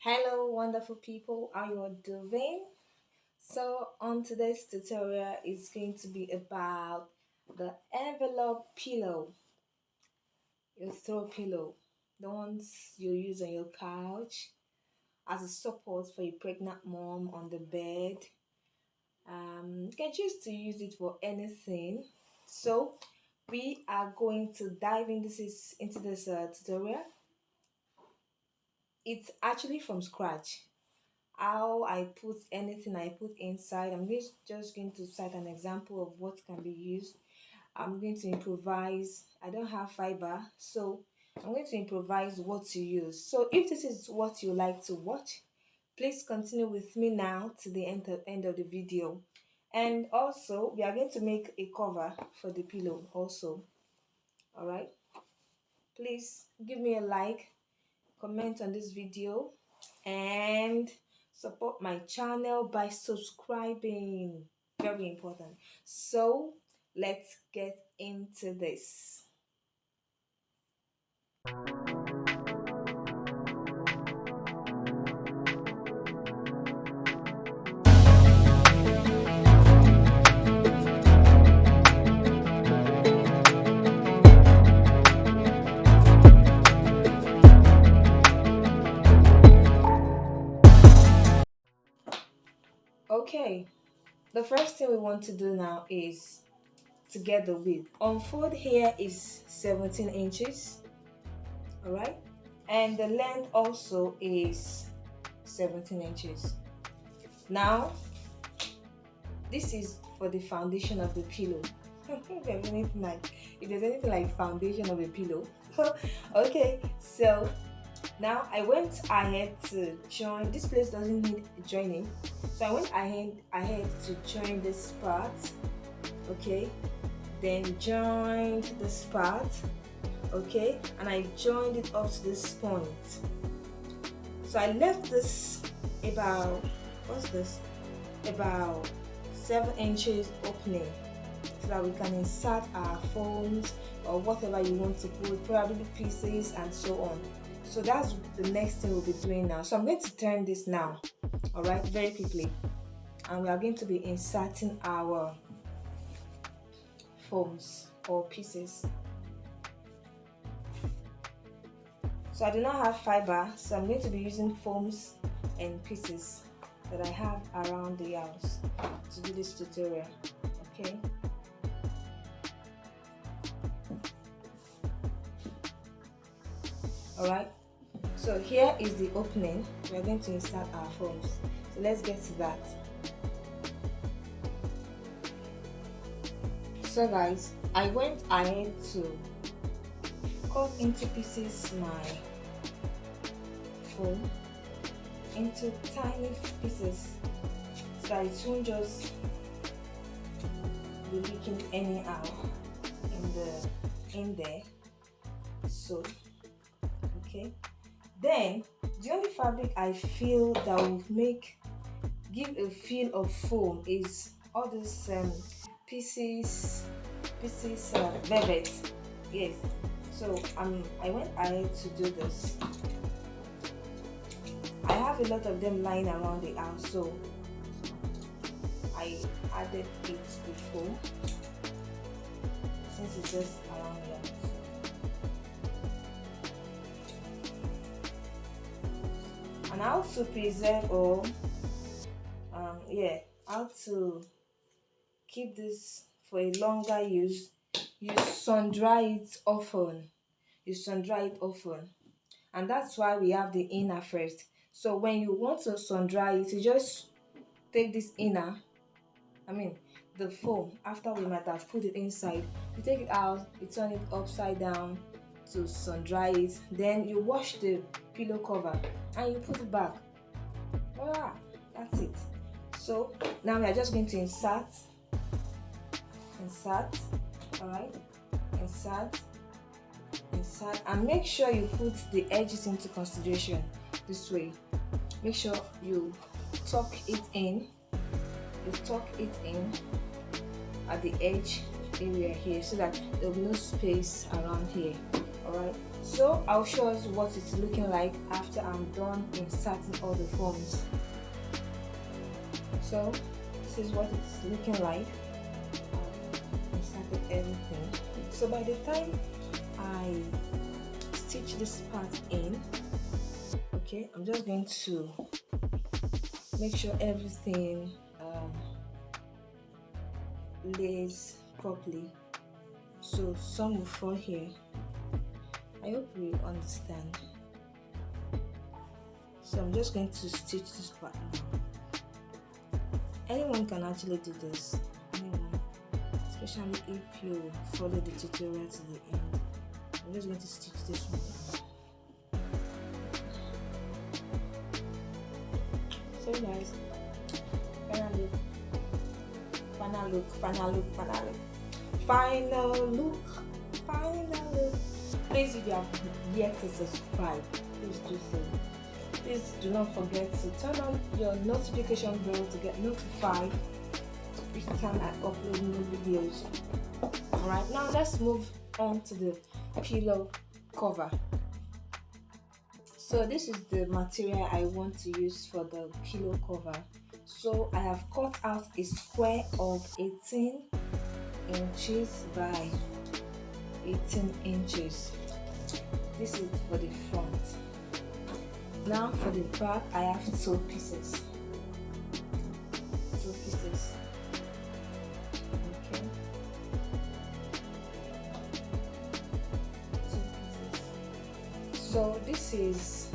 Hello, wonderful people. How you all doing? So, on today's tutorial is going to be about the envelope pillow, your throw pillow, the ones you use on your couch as a support for a pregnant mom on the bed. You can choose to use it for anything. So, we are going to dive into this tutorial. It's actually from scratch how I put anything I put inside. Just going to cite an example of what can be used. I'm going to improvise. I don't have fiber, so I'm going to improvise what to use. So if this is what you like to watch, please continue with me now to the end of the video. And also, we are going to make a cover for the pillow also. All right. Please give me a like, comment on this video, and support my channel by subscribing. Very important. So let's get into this. Okay, the first thing we want to do now is to get the width. Unfold here is 17 inches, all right, and the length also is 17 inches. Now this is for the foundation of the pillow. If there's anything like foundation of a pillow. Okay, so now I went ahead to join. This place doesn't need joining, so I went ahead to join this part. Okay, then joined this part. Okay, and I joined it up to this point. So I left this about about 7 inches opening, so that we can insert our foams or whatever you want to put, probably pieces and so on. So that's the next thing we'll be doing now. So I'm going to turn this now, all right, very quickly, and we are going to be inserting our foams or pieces. So I do not have fiber, so I'm going to be using foams and pieces that I have around the house to do this tutorial. Okay. Alright, so here is the opening. We are going to insert our foams. So let's get to that. So guys, I went ahead to cut into pieces my foam into tiny pieces so that it won't just be leaking anyhow in there. So okay, then the only fabric I feel that will give a feel of foam is all these pieces velvet. Yes, so I went ahead to do this. I have a lot of them lying around the house, so I added it with foam since it's just around the house. And how to preserve or how to keep this for a longer use, you sun dry it often. And that's why we have the inner first. So when you want to sun dry it, you just take this inner, the foam, after we might have put it inside, you take it out, you turn it upside down to sun dry it, then you wash the pillow cover and you put it back. Voila, that's it. So now we are just going to insert, all right, insert, and make sure you put the edges into consideration this way. Make sure you tuck it in at the edge area here so that there will be no space around here. All Alright, so I'll show us what it's looking like after I'm done inserting all the forms. So this is what it's looking like. I've inserted everything. So by the time I stitch this part in, okay, I'm just going to make sure everything lays properly. So some will fall here. I hope you understand. So I'm just going to stitch this part now. Anyone can actually do this. Anyone, especially if you follow the tutorial to the end. I'm just going to stitch this one. So guys, final look, final look, final look, final look, final look, final look. Please, if you have yet to subscribe, please do so. Please do not forget to turn on your notification bell to get notified each time I upload new videos. Alright, now let's move on to the pillow cover. So this is the material I want to use for the pillow cover. So I have cut out a square of 18 inches by 18 inches. This is for the front. Now for the back, I have two pieces. Two pieces. Okay. Two pieces. So this is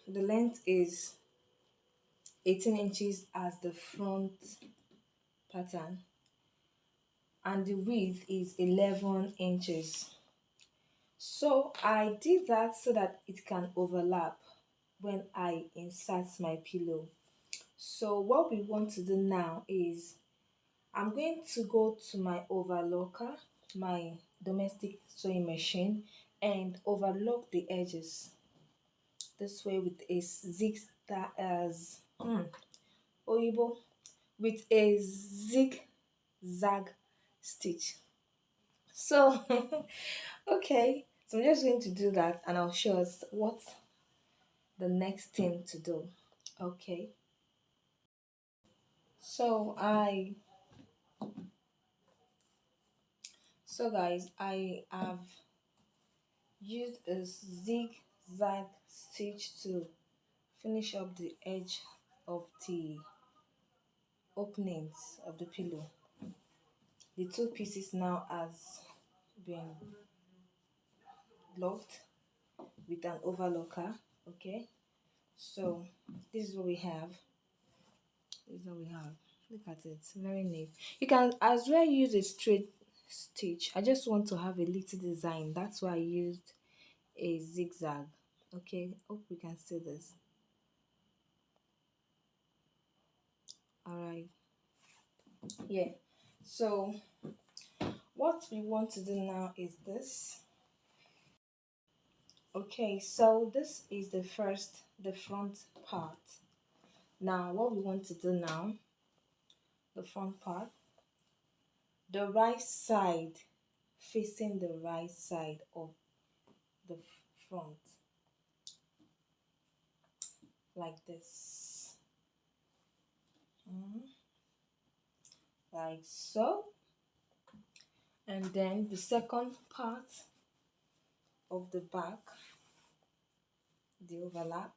the length is 18 inches as the front pattern, and the width is 11 inches. So I did that so that it can overlap when I insert my pillow. So what we want to do now is I'm going to go to my overlocker, my domestic sewing machine, and overlock the edges this way with a zigzag Oyibo, with a zigzag stitch. So okay, so I'm just going to do that and I'll show us what the next thing to do. Okay, so guys, I have used a zigzag stitch to finish up the edge of the openings of the pillow. The two pieces now has been locked with an overlocker. Okay, so this is what we have. This is what we have. Look at it, very neat. You can as well use a straight stitch. I just want to have a little design, that's why I used a zigzag. Okay, hope we can see this. All right, yeah, so what we want to do now is this. Okay, so this is the front part. Now what we want to do now, the front part, the right side facing the right side of the front, like this. Like so. And then the second part of the back, the overlap.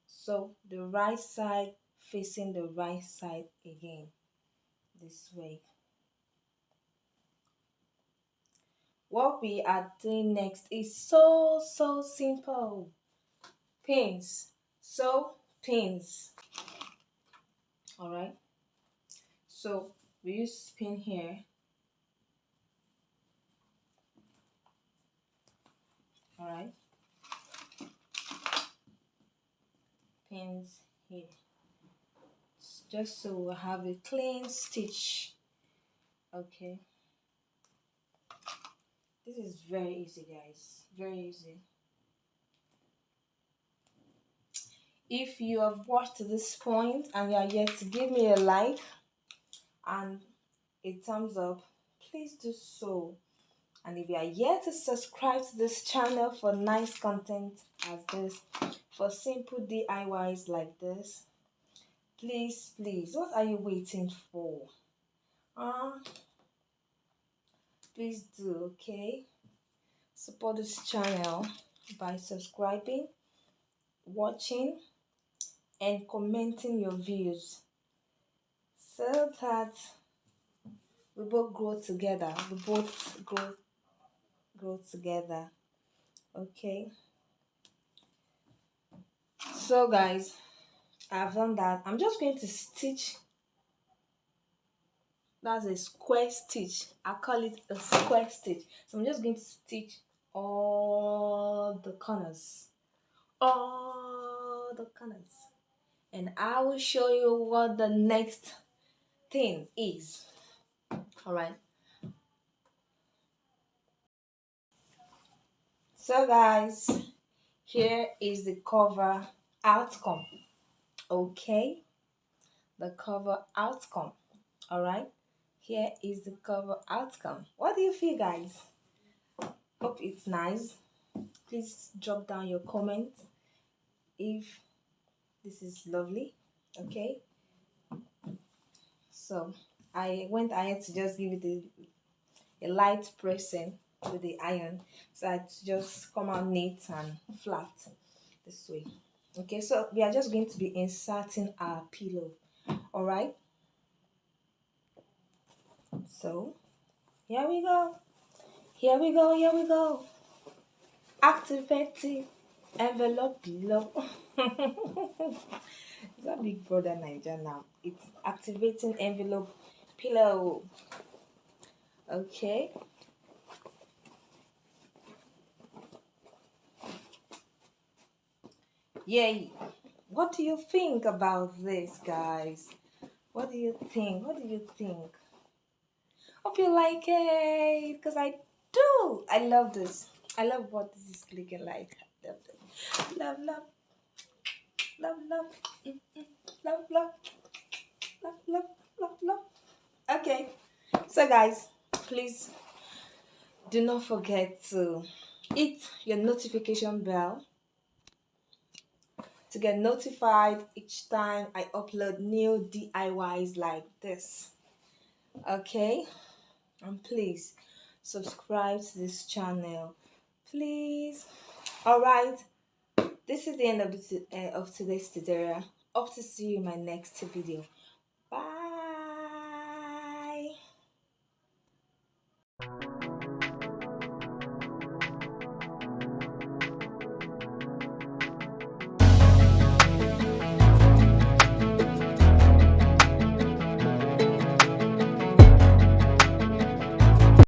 So the right side facing the right side again, this way. What we are doing next is so simple. Pins. So pins. All right. So we use pin here. All right. Pins here. Just so we'll have a clean stitch. Okay. This is very easy, guys. Very easy. If you have watched to this point and you are yet to give me a like and a thumbs up, please do so. And if you are yet to subscribe to this channel for nice content as this, for simple DIYs like this, please, what are you waiting for? Please do, okay? Support this channel by subscribing, watching, and commenting your views so that we both grow together. We both grow together. Okay. So guys, I've done that. I'm just going to stitch. That's a square stitch. I call it a square stitch. So I'm just going to stitch all the corners. All the corners. And I will show you what the next thing is. Alright. So guys, here is the cover outcome. Okay, the cover outcome. All right, here is the cover outcome. What do you feel, guys? Hope it's nice. Please drop down your comment if this is lovely. Okay, so I went ahead to just give it a light pressing with the iron so it just come out neat and flat this way. Okay, so we are just going to be inserting our pillow. All right, so here we go, here we go. Activating envelope below. It's a big brother Niger now. It's activating envelope pillow. Okay, yay. What do you think about this, guys? What do you think? What do you think? Hope you like it, because I do. I love this. I love what this is looking like. Love it. Love, love, love, love, love, love, love, love, love, love. Okay, so guys, please do not forget to hit your notification bell to get notified each time I upload new DIYs like this. Okay, and please subscribe to this channel, please. All right, this is the end of today's tutorial. Hope to see you in my next video.